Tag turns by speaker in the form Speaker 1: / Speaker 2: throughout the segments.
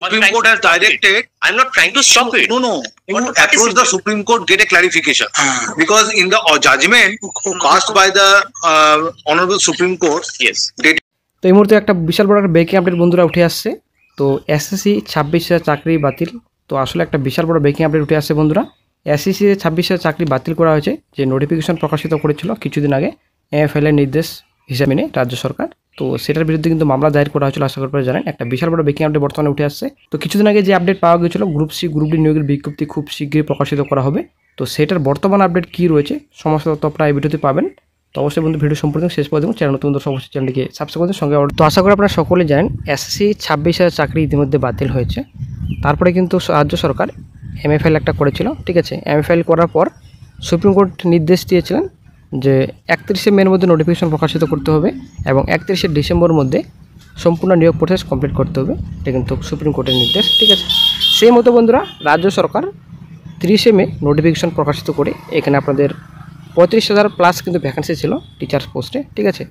Speaker 1: Supreme Court has directed.
Speaker 2: I'm not trying to stop it.
Speaker 1: No. You approach the Supreme Court, get a clarification. Because in the judgment passed by the Honorable Supreme Court,
Speaker 2: Yes.
Speaker 3: তো এই মুহূর্তে একটা বিশাল বড় একটা breaking update বন্ধুরা উঠে আসছে। তো এসএসসি 26,000 চাকরি বাতিল। তো আসলে একটা বিশাল বড় ব্রেকিং আপডেট উঠে আসছে বন্ধুরা। এসএসসি 26,000 চাকরি বাতিল করা হয়েছে, যে নোটিফিকেশন প্রকাশিত করেছিল কিছুদিন আগে এমএফএল এর নির্দেশ হিসেবে মেনে রাজ্য সরকার। তো সেটার বিরুদ্ধে কিন্তু মামলা দায়ের করা হয়েছিল, আশা করি আপনারা জানেন। একটা বিশাল বড় ব্রেকিং আপডেট বর্তমানে উঠে আসছে। তো কিছুদিন আগে যে আপডেট পাওয়া গিয়েছিল গ্রুপ সি গ্রুপ ডি নিয়োগের বিজ্ঞপ্তি খুব শীঘ্রই প্রকাশিত করা হবে। তো সেটার বর্তমান আপডেট কী রয়েছে সমস্ত তথ্য আপনারা এই ভিডিওতে পাবেন। তো অবশ্যই বন্ধু ভিডিও সম্পূর্ণ শেষ পর্যন্ত চ্যানেল নতুন অবশ্যই চ্যানেলটিকে সাবস্ক্রাইব করতে সঙ্গে। তো আশা করি আপনারা সকলে জানেন এসএসসি 26,000 চাকরি ইতিমধ্যে বাতিল হয়েছে। তারপরে কিন্তু রাজ্য সরকার এমএফএল একটা করেছিল, ঠিক আছে। এমএফএল করার পর সুপ্রিম কোর্ট নির্দেশ দিয়েছিলেন যে 31শে মের মধ্যে নোটিফিকেশন প্রকাশিত করতে হবে এবং 31শে ডিসেম্বর মধ্যে সম্পূর্ণ নিয়োগ প্রসেস কমপ্লিট করতে হবে। এটা কিন্তু সুপ্রিম কোর্টের নির্দেশ, ঠিক আছে। সেই মতো বন্ধুরা রাজ্য সরকার 30শে মে নোটিফিকেশন প্রকাশিত করে এখানে আপনাদের 35,000 প্লাস কিন্তু ভ্যাকেন্সি ছিল টিচার্স পোস্টে, ঠিক আছে।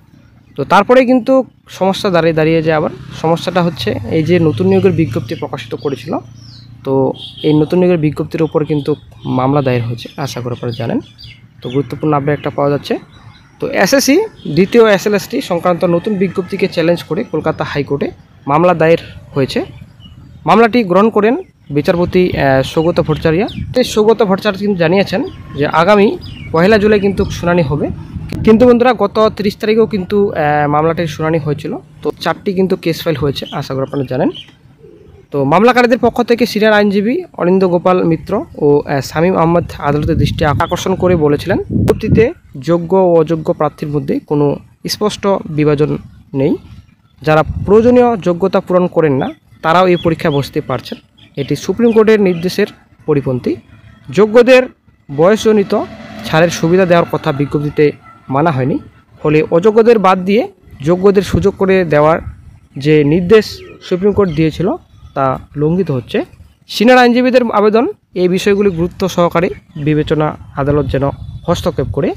Speaker 3: তো তারপরে কিন্তু সমস্যা দাঁড়িয়ে যায়। আবার সমস্যাটা হচ্ছে এই যে নতুন নিয়োগের বিজ্ঞপ্তি প্রকাশিত করেছিল, তো এই নতুন নিয়োগের বিজ্ঞপ্তির উপর কিন্তু মামলা দায়ের হয়েছে, আশা করি আপনারা জানেন। তো গুরুত্বপূর্ণ আপডেট একটা পাওয়া যাচ্ছে। তো এসএসসি দ্বিতীয় এসএলএসটি সংক্রান্ত নতুন বিজ্ঞপ্তিকে চ্যালেঞ্জ করে কলকাতা হাইকোর্টে মামলা দায়ের হয়েছে। মামলাটি গ্রহণ করেন বিচারপতি সৌগত ভট্টাচার্য। সৌগত ভট্টাচার্য কিন্তু জানিয়েছেন যে আগামী 1 জুলাই কিন্তু শুনানি হবে। কিন্তু বন্ধুরা গত 30 তারিখেও কিন্তু মামলাটির শুনানি হয়েছিল। তো 4টি কিন্তু কেস ফাইল হয়েছে, আশা করি আপনারা জানেন। তো মামলাকারীদের পক্ষ থেকে সিনিয়র আইনজীবী অনিন্দ গোপাল মিত্র ও শামীম আহমদ আদালতের দৃষ্টি আকর্ষণ করে বলেছিলেন, বিজ্ঞপ্তিতে যোগ্য ও অযোগ্য প্রার্থীর মধ্যে কোনো স্পষ্ট বিভাজন নেই। যারা প্রয়োজনীয় যোগ্যতা পূরণ করেন না তারাও এই পরীক্ষায় বসতে পারছেন। এটি সুপ্রিম কোর্টের নির্দেশের পরিপন্থী। যোগ্যদের বয়সজনিত ছাড়ের সুবিধা দেওয়ার কথা বিজ্ঞপ্তিতে মানা হয়নি, ফলে অযোগ্যদের বাদ দিয়ে যোগ্যদের সুযোগ করে দেওয়ার যে নির্দেশ সুপ্রিম কোর্ট দিয়েছিল তা লঙ্ঘিত হচ্ছে। সিনিয়র আইনজীবীদের আবেদন এই বিষয়গুলি গুরুত্ব সহকারে বিবেচনা আদালত যেন হস্তক্ষেপ করে।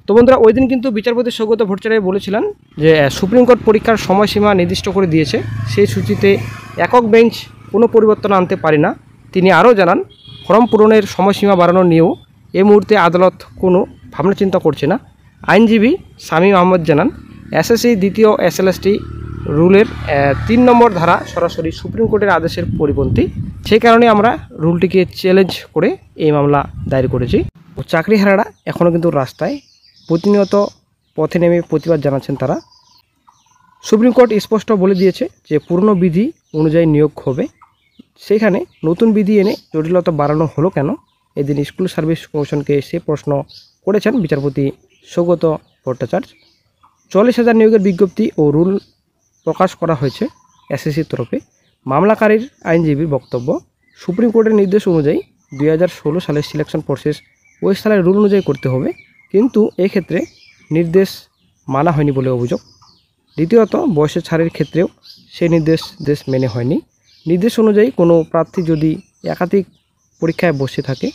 Speaker 3: তো বন্ধুরা ওই দিন কিন্তু বিচারপতি সৌগত ভট্টাচার্য বলেছিলেন যে সুপ্রিম কোর্ট পরীক্ষার সময়সীমা নির্দিষ্ট করে দিয়েছে, সেই সূচিতে একক বেঞ্চ কোনো পরিবর্তন আনতে পারে না। তিনি আরও জানান ফর্ম পূরণের সময়সীমা বাড়ানো নিয়েও এই মুহূর্তে আদালত কোনো ভাবনা চিন্তা করছে না। আইনজীবী শামীম আহমদ জানান এসএসসি দ্বিতীয় এসএলএসটি রুলের 3 নম্বর ধারা সরাসরি সুপ্রিম কোর্টের আদেশের পরিপন্থী। সেই কারণে আমরা রুলটিকে চ্যালেঞ্জ করে এই মামলা দায়ের করেছি। চাকরিহারারা এখনও কিন্তু রাস্তায় প্রতিনিয়ত পথে নেমে প্রতিবাদ জানাচ্ছেন তারা। সুপ্রিম কোর্ট স্পষ্ট বলে দিয়েছে যে পুরনো বিধি অনুযায়ী নিয়োগ হবে, সেখানে নতুন বিধি এনে জটিলতা বাড়ানো হলো কেন? এদিন স্কুল সার্ভিস কমিশনকে সে প্রশ্ন করেছেন বিচারপতি সৌগত ভট্টাচার্য। 40,000 নিয়োগের বিজ্ঞপ্তি ও রুল প্রকাশ করা হয়েছে এসএসসির তরফে। মামলাকারীর আইনজীবীর বক্তব্য, সুপ্রিম কোর্টের নির্দেশ অনুযায়ী 2016 সালের সিলেকশন প্রসেস ওই সালের রুল অনুযায়ী করতে হবে, কিন্তু এক্ষেত্রে নির্দেশ মানা হয়নি বলে অভিযোগ। দ্বিতীয়ত বয়সের ছাড়ের ক্ষেত্রেও সেই নির্দেশ মেনে হয়নি। নির্দেশ অনুযায়ী কোনো প্রার্থী যদি একাধিক পরীক্ষায় বসে থাকে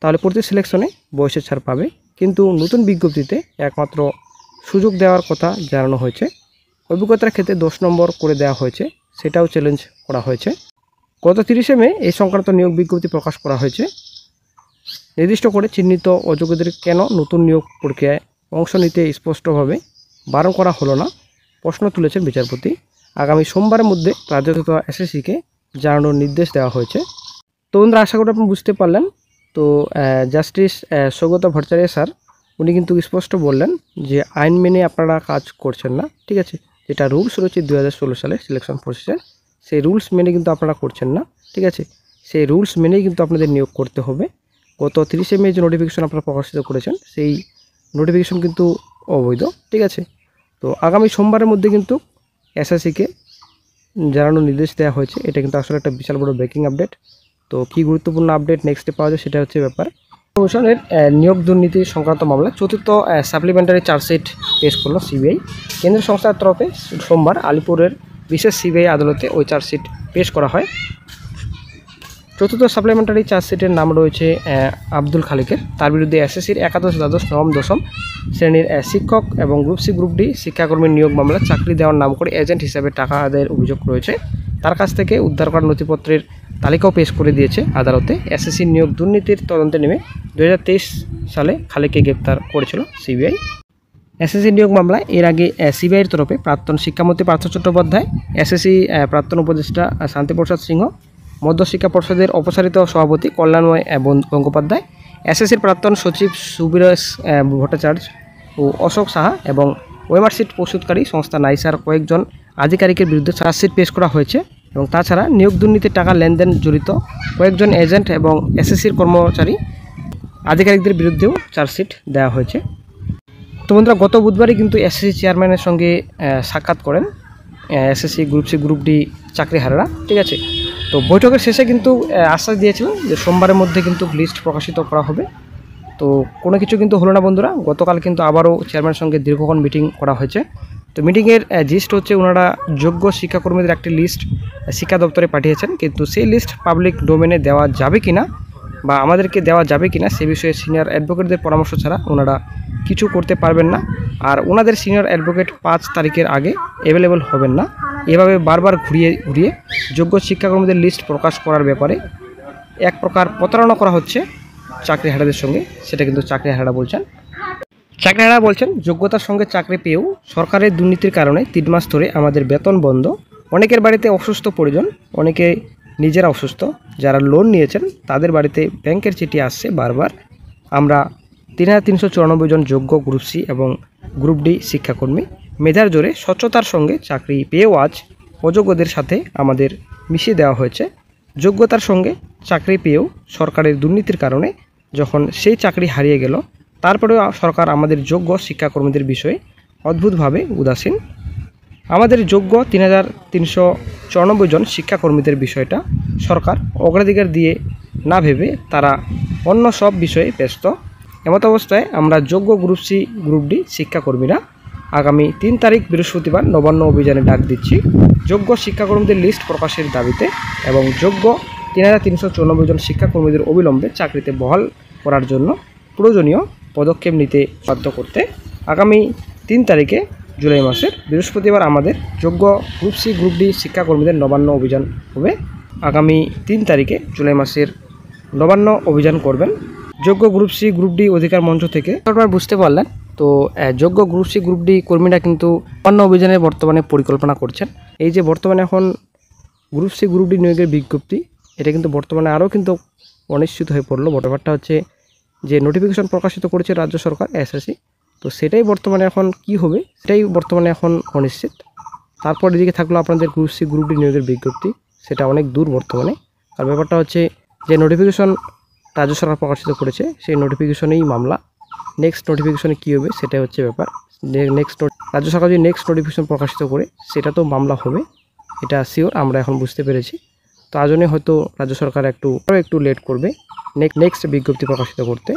Speaker 3: তাহলে প্রতি সিলেকশনে বয়সের ছাড় পাবে, কিন্তু নতুন বিজ্ঞপ্তিতে একমাত্র সুযোগ দেওয়ার কথা জানানো হয়েছে। অভিজ্ঞতার ক্ষেত্রে 10 নম্বর করে দেওয়া হয়েছে, সেটাও চ্যালেঞ্জ করা হয়েছে। গত 30শে মে এই সংক্রান্ত নিয়োগ বিজ্ঞপ্তি প্রকাশ করা হয়েছে। নির্দিষ্ট করে চিহ্নিত অযোগ্যদের কেন নতুন নিয়োগ প্রক্রিয়ায় অংশ নিতে স্পষ্টভাবে বারণ করা হলো না, প্রশ্ন তুলেছেন বিচারপতি। আগামী সোমবারের মধ্যে রাজ্য এসএসসিকে জানানোর নির্দেশ দেওয়া হয়েছে। তো বন্ধুরা আশা করি আপনি বুঝতে পারলেন। তো জাস্টিস সৌগত ভট্টাচার্য স্যার উনি কিন্তু স্পষ্ট বললেন যে আইন মেনে আপনারা কাজ করছেন না, ঠিক আছে। যেটা রুলস রয়েছে 2016 সালের সিলেকশন প্রসেসের, সেই রুলস মেনে কিন্তু আপনারা করছেন না, ঠিক আছে। সেই রুলস মেনেই কিন্তু আপনাদের নিয়োগ করতে হবে। গত 30শে মে যে নোটিফিকেশন আপনারা প্রকাশিত করেছেন সেই নোটিফিকেশন কিন্তু অবৈধ, ঠিক আছে। তো আগামী সোমবারের মধ্যে কিন্তু এসএসসিকে জানানোর নির্দেশ দেওয়া হয়েছে। এটা কিন্তু আসলে একটা বিশাল বড় ব্রেকিং আপডেট। তো কী গুরুত্বপূর্ণ আপডেট নেক্সটে পাওয়া যায় সেটা হচ্ছে ব্যাপার। কমিশনের নিয়োগ দুর্নীতি সংক্রান্ত মামলা চতুর্থ সাপ্লিমেন্টারি চার্জশিট পেশ করল সিবিআই। কেন্দ্রীয় সংস্থার তরফে সোমবার আলিপুরের বিশেষ সিবিআই আদালতে ওই চার্জশিট পেশ করা হয়। চতুর্থ সাপ্লিমেন্টারি চার্জশিটের নাম রয়েছে আব্দুল খালিকের। তার বিরুদ্ধে এসএসসির একাদশ, দ্বাদশ, নবম, দশম শ্রেণীর শিক্ষক এবং গ্রুপ সি গ্রুপ ডি শিক্ষাকর্মীর নিয়োগ মামলা চাকরি দেওয়ার নাম করে এজেন্ট হিসাবে টাকা আদায়ের অভিযোগ রয়েছে। তার কাছ থেকে উদ্ধার করা নথিপত্রের তালিকাও পেশ করে দিয়েছে আদালতে। এসএসসি নিয়োগ দুর্নীতির তদন্তে নেমে 2023 সালে খালিককে গ্রেপ্তার করেছিল সিবিআই। এসএসসি নিয়োগ মামলায় এর আগে সিবিআইয়ের তরফে প্রাক্তন শিক্ষামন্ত্রী পার্থ চট্টোপাধ্যায়, এসএসসি প্রাক্তন উপদেষ্টা শান্তিপ্রসাদ সিংহ, মধ্যশিক্ষা পর্ষদের অপসারিত সভাপতি কল্যাণময় গঙ্গোপাধ্যায়, এসএসসির প্রাক্তন সচিব সুবিরস ভট্টাচার্য ও অশোক সাহা এবং ওয়েমার্কশিট প্রস্তুতকারী সংস্থা নাইসার কয়েকজন আধিকারিকের বিরুদ্ধে চার্জশিট পেশ করা হয়েছে। এবং তাছাড়া নিয়োগ দুর্নীতির টাকা লেনদেন জড়িত কয়েকজন এজেন্ট এবং এসএসসির কর্মচারী আধিকারিকদের বিরুদ্ধেও চার্জশিট দেওয়া হয়েছে। তো বন্ধুরা, গত বুধবারই কিন্তু এসএসসি চেয়ারম্যানের সঙ্গে সাক্ষাৎ করেন SSC group C group D চাকরিহারারা, ঠিক আছে। তো বৈঠকের শেষে কিন্তু আশ্বাস দিয়েছিলেন যে সোমবারের মধ্যে কিন্তু লিস্ট প্রকাশিত করা হবে। তো কোনো কিছু কিন্তু হলো না বন্ধুরা। গতকাল কিন্তু আবারও চেয়ারম্যানের সঙ্গে দীর্ঘক্ষণ মিটিং করা হয়েছে। তো মিটিংয়ের জিস্ট হচ্ছে ওনারা যোগ্য শিক্ষাকর্মীদের একটি লিস্ট শিক্ষা দপ্তরে পাঠিয়েছেন, কিন্তু সেই লিস্ট পাবলিক ডোমেনে দেওয়া যাবে কিনা বা আমাদেরকে দেওয়া যাবে কিনা সে বিষয়ে সিনিয়র অ্যাডভোকেটদের পরামর্শ ছাড়া ওনারা কিছু করতে পারবেন না। আর ওনাদের সিনিয়র অ্যাডভোকেট 5 তারিখের আগে অ্যাভেলেবল হবেন না। এভাবে বারবার ঘুরিয়ে যোগ্য শিক্ষাকর্মীদের লিস্ট প্রকাশ করার ব্যাপারে এক প্রকার প্রতারণা করা হচ্ছে চাকরিহারাদের সঙ্গে, সেটা কিন্তু চাকরিহারারা বলছেন। চাকরিহারারা বলছেন যোগ্যতার সঙ্গে চাকরি পেয়েও সরকারের দুর্নীতির কারণে 3 মাস ধরে আমাদের বেতন বন্ধ। অনেকের বাড়িতে অসুস্থ পরিজন, অনেকে নিজেরা অসুস্থ, যারা লোন নিয়েছেন তাদের বাড়িতে ব্যাংকের চিঠি আসছে বারবার। আমরা 3394 জন যোগ্য গ্রুপ সি এবং গ্রুপ ডি শিক্ষাকর্মী মেধার জোরে স্বচ্ছতার সঙ্গে চাকরি পেয়েও আজ অযোগ্যদের সাথে আমাদের মিশিয়ে দেওয়া হয়েছে। যোগ্যতার সঙ্গে চাকরি পেয়েও সরকারের দুর্নীতির কারণে যখন সেই চাকরি হারিয়ে গেল, তারপরেও সরকার আমাদের যোগ্য শিক্ষাকর্মীদের বিষয়ে অদ্ভুতভাবে উদাসীন। আমাদের যোগ্য 3394 জন শিক্ষাকর্মীদের বিষয়টা সরকার অগ্রাধিকার দিয়ে না ভেবে তারা অন্য সব বিষয়ে ব্যস্ত। এমত অবস্থায় আমরা যোগ্য গ্রুপ সি গ্রুপ ডি শিক্ষাকর্মীরা আগামী 3 তারিখ বৃহস্পতিবার নবান্ন অভিযানে ডাক দিচ্ছি যোগ্য শিক্ষাকর্মীদের লিস্ট প্রকাশের দাবিতে এবং যোগ্য 3394 জন শিক্ষাকর্মীদের অবিলম্বে চাকরিতে বহাল করার জন্য প্রয়োজনীয় পদক্ষেপ নিতে বাধ্য করতে। আগামী 3 তারিখে জুলাই মাসের বৃহস্পতিবার আমাদের যোগ্য গ্রুপ সি গ্রুপ ডি শিক্ষাকর্মীদের নবান্ন অভিযান হবে। আগামী 3 তারিখে জুলাই মাসের নবান্ন অভিযান করবেন যোগ্য গ্রুপ সি গ্রুপ ডি অধিকার মঞ্চ থেকে। আপনারা বুঝতে পারলেন তো যোগ্য গ্রুপ সি গ্রুপ ডি কর্মীরা কিন্তু নবান্ন অভিযানের বর্তমানে পরিকল্পনা করছেন। এই যে বর্তমানে এখন গ্রুপ সি গ্রুপ ডি নিয়োগের বিজ্ঞপ্তি, এটা কিন্তু বর্তমানে আরও কিন্তু অনিশ্চিত হয়ে পড়লো। ব্যাপারটা হচ্ছে যে নোটিফিকেশন প্রকাশিত করেছে রাজ্য সরকার এসএসসি, তো সেটাই বর্তমানে এখন কি হবে সেটাই বর্তমানে এখন অনিশ্চিত। তারপর এদিকে থাকলো আপনাদের গ্রুপ সি গ্রুপ ডি নিয়োগের বিজ্ঞপ্তি, সেটা অনেক দূর বর্তমানে। আর ব্যাপারটা হচ্ছে যে নোটিফিকেশন রাজ্য সরকার প্রকাশিত করেছে সেই নোটিফিকেশনেই মামলা। নেক্সট নোটিফিকেশনে কী হবে সেটাই হচ্ছে ব্যাপার। রাজ্য সরকার যদি নেক্সট নোটিফিকেশন প্রকাশিত করে সেটা তো মামলা হবে, এটা শিওর আমরা এখন বুঝতে পেরেছি। তো আজনে হয়তো রাজ্য সরকার একটু লেট করবে নেক্সট বিজ্ঞপ্তি প্রকাশিত করতে।